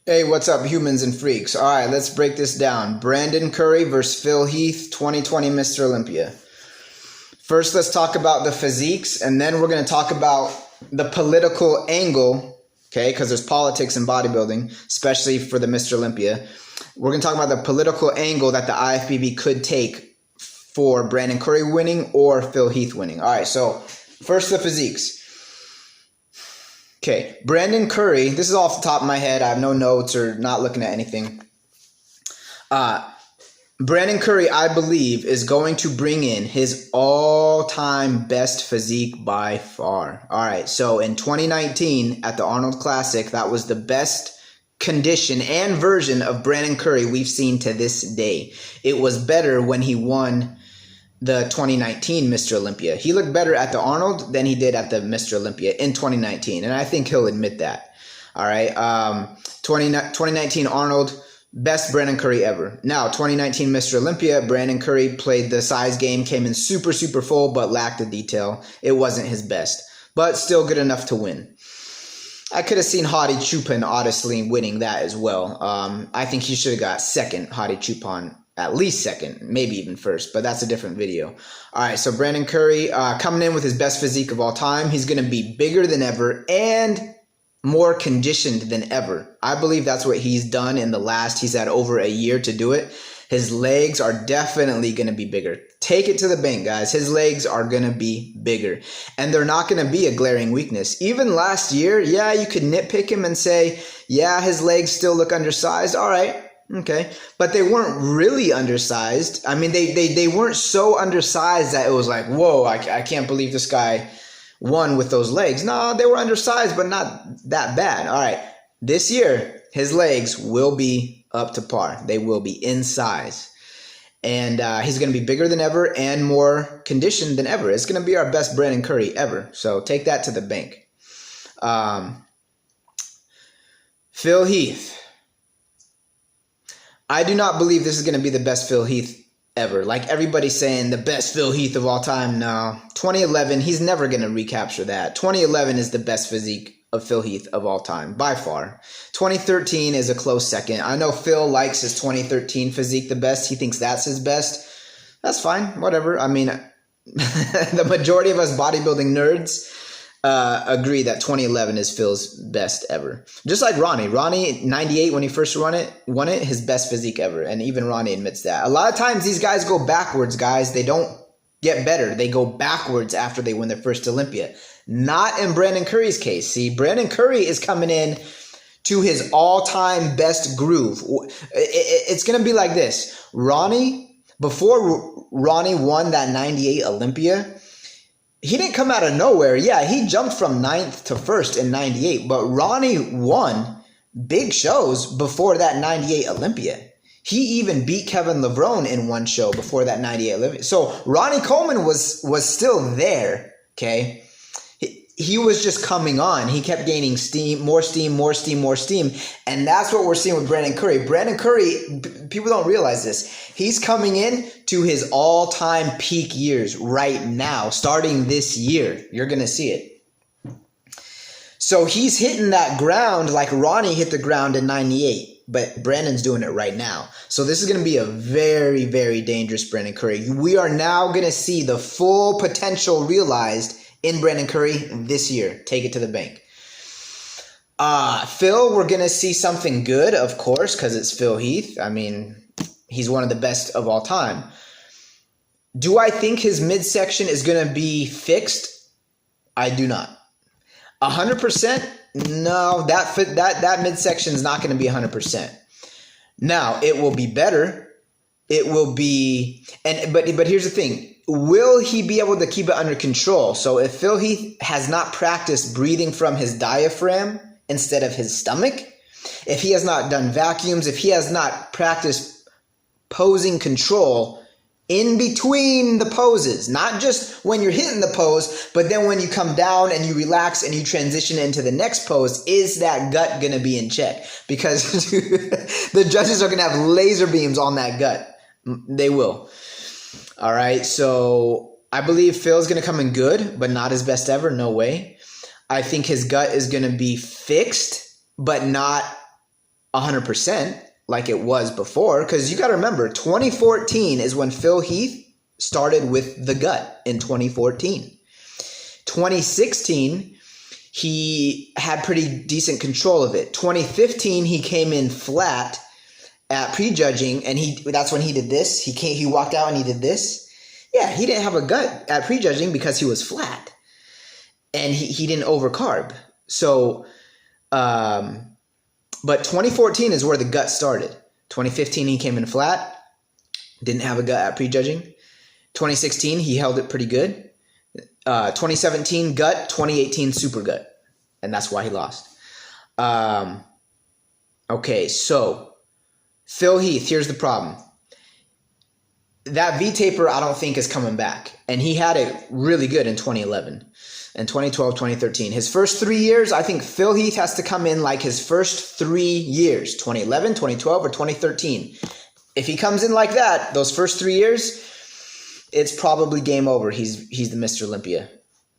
Hey, what's up, humans and freaks? All right, let's break this down. Brandon Curry versus Phil Heath, 2020 Mr. Olympia. First, let's talk about the physiques, and then we're going to talk about the political angle, okay, because there's politics in bodybuilding, especially for the Mr. Olympia. We're going to talk about the political angle that the IFBB could take for Brandon Curry winning or Phil Heath winning. All right, so first the physiques. Okay, Brandon Curry, this is off the top of my head. I have no notes or not looking at anything. Brandon Curry, I believe, is going to bring in his all-time best physique by far. All right, so in 2019 at the Arnold Classic, that was the best condition and version of Brandon Curry we've seen to this day. It was better when he won the 2019 Mr. Olympia. He looked better at the Arnold than he did at the Mr. Olympia in 2019, and I think he'll admit that. All right, 2019 Arnold, best Brandon Curry ever. Now, 2019 Mr. Olympia, Brandon Curry played the size game, came in super full, but lacked the detail. It wasn't his best, but still good enough to win. I could have seen Hadi Choopan honestly winning that as well. I think he should have got second, Hadi Choopan. At least second, maybe even first, but that's a different video. All right, so Brandon Curry coming in with his best physique of all time. He's going to be bigger than ever and more conditioned than ever. I believe that's what he's done in the last, he's had over a year to do it. His legs are definitely going to be bigger. Take it to the bank, guys. His legs are going to be bigger, and they're not going to be a glaring weakness. Even last year, yeah, you could nitpick him and say, yeah, his legs still look undersized. All right. Okay, but they weren't really undersized. I mean, they weren't so undersized that it was like, whoa, I can't believe this guy won with those legs. No, they were undersized, but not that bad. All right, this year, his legs will be up to par. They will be in size. And he's going to be bigger than ever and more conditioned than ever. It's going to be our best Brandon Curry ever. So take that to the bank. Phil Heath. I do not believe this is going to be the best Phil Heath ever. Like everybody's saying, the best Phil Heath of all time. No. 2011, he's never going to recapture that. 2011 is the best physique of Phil Heath of all time, by far. 2013 is a close second. I know Phil likes his 2013 physique the best. He thinks that's his best. That's fine. Whatever. I mean, the majority of us bodybuilding nerds agree that 2011 is Phil's best ever. Just like Ronnie. Ronnie, 98, when he first won it, his best physique ever. And even Ronnie admits that. A lot of times these guys go backwards, guys. They don't get better. They go backwards after they win their first Olympia. Not in Brandon Curry's case. See, Brandon Curry is coming in to his all-time best groove. It's going to be like this. Before Ronnie won that 98 Olympia, he didn't come out of nowhere. Yeah, he jumped from 9th to 1st in 98, but Ronnie won big shows before that 98 Olympia. He even beat Kevin Levrone in one show before that 98 Olympia. So Ronnie Coleman was still there, okay? He was just coming on. He kept gaining steam, more steam. And that's what we're seeing with Brandon Curry. Brandon Curry, people don't realize this. He's coming in to his all-time peak years right now, starting this year. You're going to see it. So he's hitting that ground like Ronnie hit the ground in 98, but Brandon's doing it right now. So this is going to be a very, very dangerous Brandon Curry. We are now going to see the full potential realized in Brandon Curry this year. Take it to the bank. Phil, we're going to see something good, of course, because it's Phil Heath. I mean, he's one of the best of all time. Do I think his midsection is going to be fixed? I do not. 100%? No, that midsection is not going to be 100%. Now, it will be better. It will be, but here's the thing. Will he be able to keep it under control? So if Phil Heath has not practiced breathing from his diaphragm instead of his stomach, if he has not done vacuums, if he has not practiced posing control in between the poses, not just when you're hitting the pose, but then when you come down and you relax and you transition into the next pose, is that gut going to be in check? Because the judges are going to have laser beams on that gut. They will. All right, so I believe Phil's going to come in good, but not his best ever. No way. I think his gut is going to be fixed, but not 100% like it was before, because you got to remember, 2014 is when Phil Heath started with the gut in 2014. 2016, he had pretty decent control of it. 2015, he came in flat at prejudging, and that's when he did this. He walked out and he did this. Yeah, he didn't have a gut at prejudging because he was flat, and he didn't overcarb. So, but 2014 is where the gut started. 2015, he came in flat, didn't have a gut at prejudging. 2016, he held it pretty good. 2017, gut. 2018, super gut. And that's why he lost. Okay, so Phil Heath, here's the problem. That V-taper, I don't think is coming back. And he had it really good in 2011 and 2012, 2013. His first 3 years, I think Phil Heath has to come in like his first 3 years, 2011, 2012, or 2013. If he comes in like that, those first 3 years, it's probably game over. He's the Mr. Olympia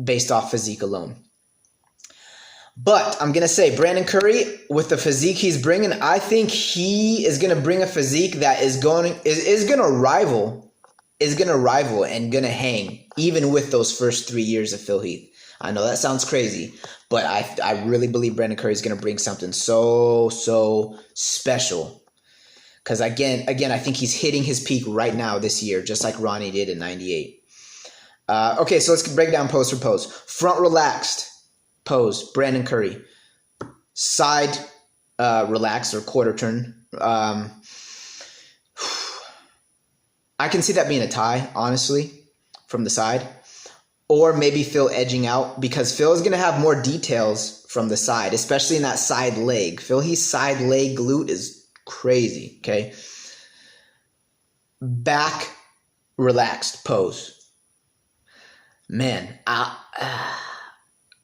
based off physique alone. But I'm going to say Brandon Curry, with the physique he's bringing, I think he is going to bring a physique that is going to rival and going to hang even with those first 3 years of Phil Heath. I know that sounds crazy, but I really believe Brandon Curry is going to bring something so special. Because again, I think he's hitting his peak right now this year, just like Ronnie did in 98. Okay, so let's break down pose for pose. Front relaxed pose, Brandon Curry. Side relaxed or quarter turn. I can see that being a tie, honestly, from the side. Or maybe Phil edging out, because Phil is going to have more details from the side, especially in that side leg. Phil Heath's side leg glute is crazy, okay? Back relaxed pose. Man, I'm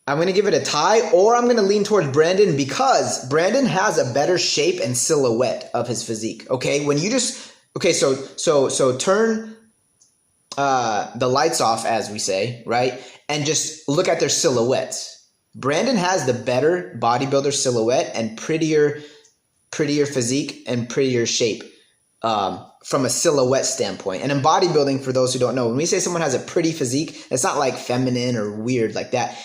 going to give it a tie, or I'm going to lean towards Brandon, because Brandon has a better shape and silhouette of his physique, okay? When you just, okay, so turn the lights off, as we say, right? And just look at their silhouettes. Brandon has the better bodybuilder silhouette and prettier physique and prettier shape from a silhouette standpoint. And in bodybuilding, for those who don't know, when we say someone has a pretty physique, it's not like feminine or weird like that.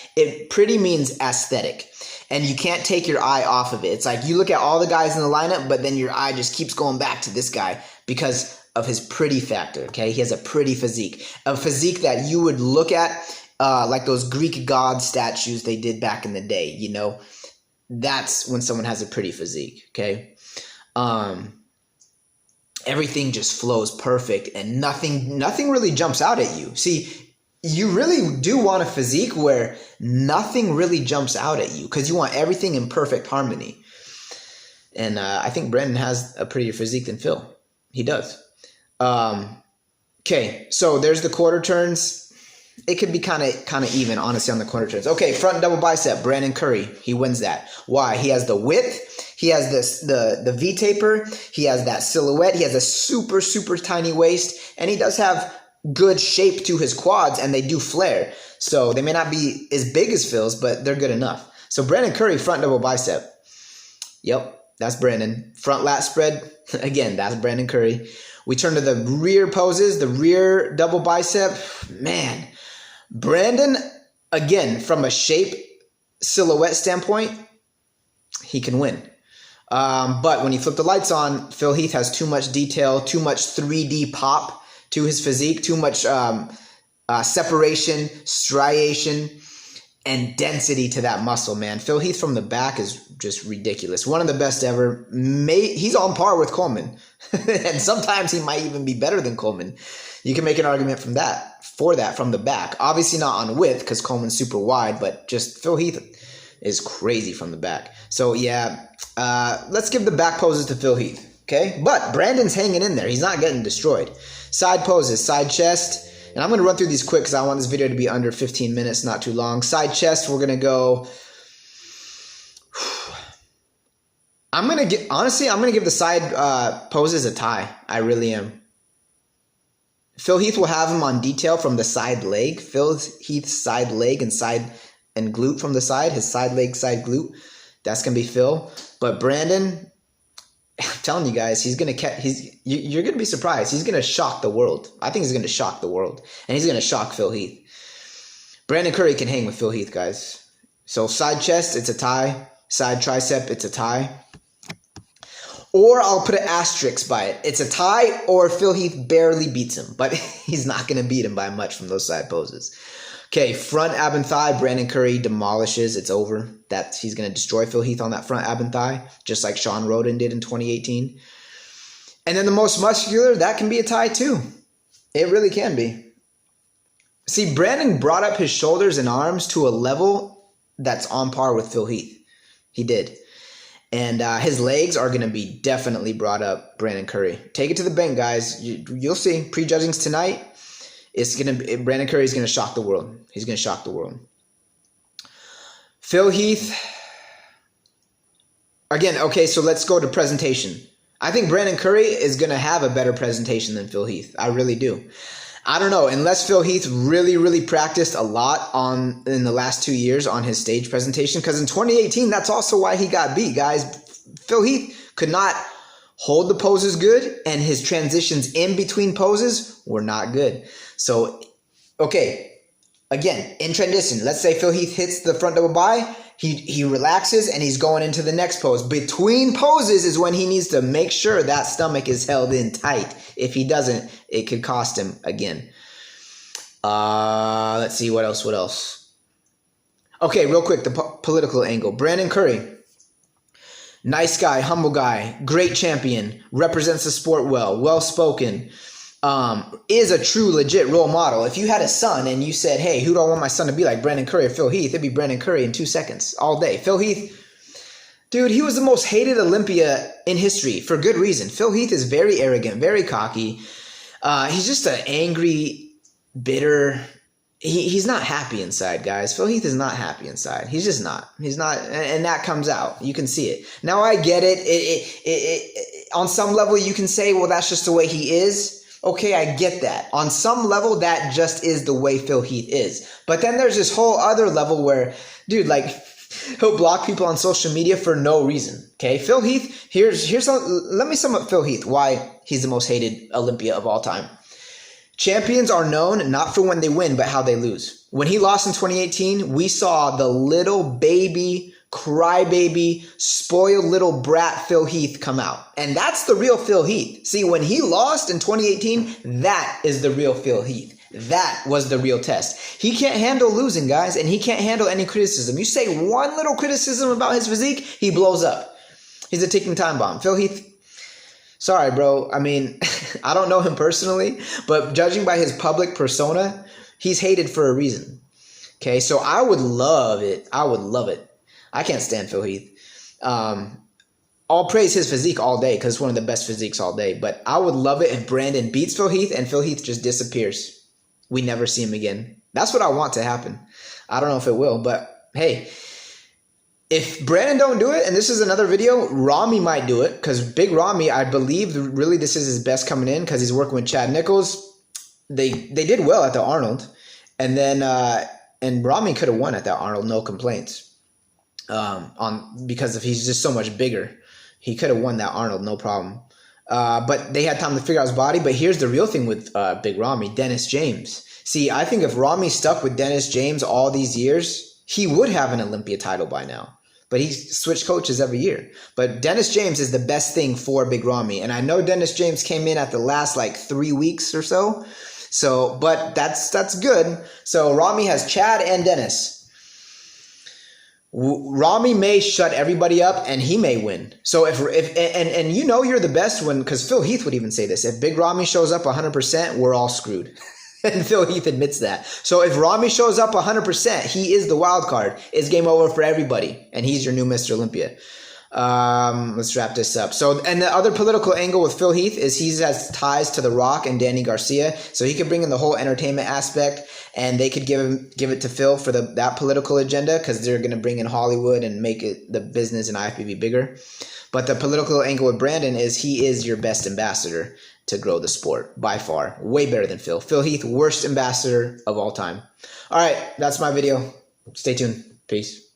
Pretty means aesthetic. And you can't take your eye off of it. It's like you look at all the guys in the lineup, but then your eye just keeps going back to this guy because of his pretty factor, okay? He has a pretty physique. A physique that you would look at like those Greek god statues they did back in the day, you know? That's when someone has a pretty physique, okay? Everything just flows perfect and nothing really jumps out at you. See, you really do want a physique where nothing really jumps out at you because you want everything in perfect harmony. And I think Brandon has a prettier physique than Phil. He does. Okay, so there's the quarter turns. It could be kind of even, honestly, on the quarter turns. Okay, front double bicep, Brandon Curry. He wins that. Why? He has the width. He has the V-taper. He has that silhouette. He has a super tiny waist. And he does have good shape to his quads, and they do flare. So they may not be as big as Phil's, but they're good enough. So Brandon Curry, front double bicep. Yep, that's Brandon. Front lat spread. Again, that's Brandon Curry. We turn to the rear poses, the rear double bicep. Man, Brandon, again, from a shape silhouette standpoint, he can win. But when you flip the lights on, Phil Heath has too much detail, too much 3D pop to his physique, too much separation, striation, and density to that muscle, man. Phil Heath from the back is just ridiculous. One of the best ever. He's on par with Coleman. And sometimes he might even be better than Coleman. You can make an argument for that from the back. Obviously not on width because Coleman's super wide, but just Phil Heath is crazy from the back. So yeah, let's give the back poses to Phil Heath, okay? But Brandon's hanging in there. He's not getting destroyed. Side poses, side chest. And I'm going to run through these quick because I want this video to be under 15 minutes, not too long. Side chest, we're going to go... I'm going to give the side poses a tie. I really am. Phil Heath will have him on detail from the side leg. Phil Heath's side leg and glute from the side. His side leg, side glute. That's going to be Phil. But Brandon, I'm telling you guys, you're gonna be surprised. He's gonna shock the world. I think he's gonna shock the world, and he's gonna shock Phil Heath. Brandon Curry can hang with Phil Heath, guys. So side chest, it's a tie. Side tricep, it's a tie. Or I'll put an asterisk by it. It's a tie, or Phil Heath barely beats him, but he's not gonna beat him by much from those side poses. Okay, front ab and thigh, Brandon Curry demolishes. It's over. He's going to destroy Phil Heath on that front ab and thigh, just like Sean Roden did in 2018. And then the most muscular, that can be a tie too. It really can be. See, Brandon brought up his shoulders and arms to a level that's on par with Phil Heath. He did. And his legs are going to be definitely brought up, Brandon Curry. Take it to the bank, guys. You'll see. Prejudging's tonight. Brandon Curry is going to shock the world. He's going to shock the world. Phil Heath. Again, okay, so let's go to presentation. I think Brandon Curry is going to have a better presentation than Phil Heath. I really do. I don't know. Unless Phil Heath really, really practiced a lot in the last 2 years on his stage presentation. Because in 2018, that's also why he got beat, guys. Phil Heath could not hold the poses good, and his transitions in between poses were not good. So, okay, again, in transition, let's say Phil Heath hits the front double bi, he relaxes, and he's going into the next pose. Between poses is when he needs to make sure that stomach is held in tight. If he doesn't, it could cost him again. Let's see, what else? Okay, real quick, the political angle. Brandon Curry. Nice guy, humble guy, great champion, represents the sport well-spoken, is a true legit role model. If you had a son and you said, hey, who do I want my son to be like, Brandon Curry or Phil Heath? It'd be Brandon Curry in 2 seconds, all day. Phil Heath, dude, he was the most hated Olympia in history for good reason. Phil Heath is very arrogant, very cocky. He's just an angry, bitter... He's not happy inside, guys. Phil Heath is not happy inside. He's just not. He's not, and that comes out. You can see it. Now, I get it. On some level, you can say, well, that's just the way he is. Okay, I get that. On some level, that just is the way Phil Heath is. But then there's this whole other level where, dude, like, he'll block people on social media for no reason. Okay, Phil Heath, let me sum up Phil Heath, why he's the most hated Olympia of all time. Champions are known not for when they win, but how they lose. When he lost in 2018, we saw the little baby, crybaby, spoiled little brat Phil Heath come out. And that's the real Phil Heath. See, when he lost in 2018, that is the real Phil Heath. That was the real test. He can't handle losing, guys, and he can't handle any criticism. You say one little criticism about his physique, he blows up. He's a ticking time bomb. Phil Heath, sorry, bro. I mean, I don't know him personally, but judging by his public persona, he's hated for a reason. Okay, so I would love it. I would love it. I can't stand Phil Heath. I'll praise his physique all day because it's one of the best physiques all day. But I would love it if Brandon beats Phil Heath and Phil Heath just disappears. We never see him again. That's what I want to happen. I don't know if it will, but hey. If Brandon don't do it, and this is another video, Rami might do it, because Big Rami, I believe, really this is his best coming in, because he's working with Chad Nichols. They did well at the Arnold, and then and Rami could have won at that Arnold, no complaints, because he's just so much bigger. He could have won that Arnold, no problem. But they had time to figure out his body. But here's the real thing with Big Rami, Dennis James. See, I think if Rami stuck with Dennis James all these years, he would have an Olympia title by now. But he switched coaches every year. But Dennis James is the best thing for Big Rami. And I know Dennis James came in at the last like 3 weeks or so. But that's good. So Rami has Chad and Dennis. Rami may shut everybody up and he may win. So if you know you're the best when, because Phil Heath would even say this, if Big Rami shows up 100%, we're all screwed. And Phil Heath admits that. So if Rami shows up 100%, he is the wild card. It's game over for everybody. And he's your new Mr. Olympia. Let's wrap this up. So, and the other political angle with Phil Heath is he has ties to The Rock and Danny Garcia. So he could bring in the whole entertainment aspect, and they could give it to Phil for that political agenda, because they're going to bring in Hollywood and make it the business and IFBB bigger. But the political angle with Brandon is he is your best ambassador to grow the sport by far. Way better than Phil. Phil Heath, worst ambassador of all time. All right, that's my video. Stay tuned. Peace.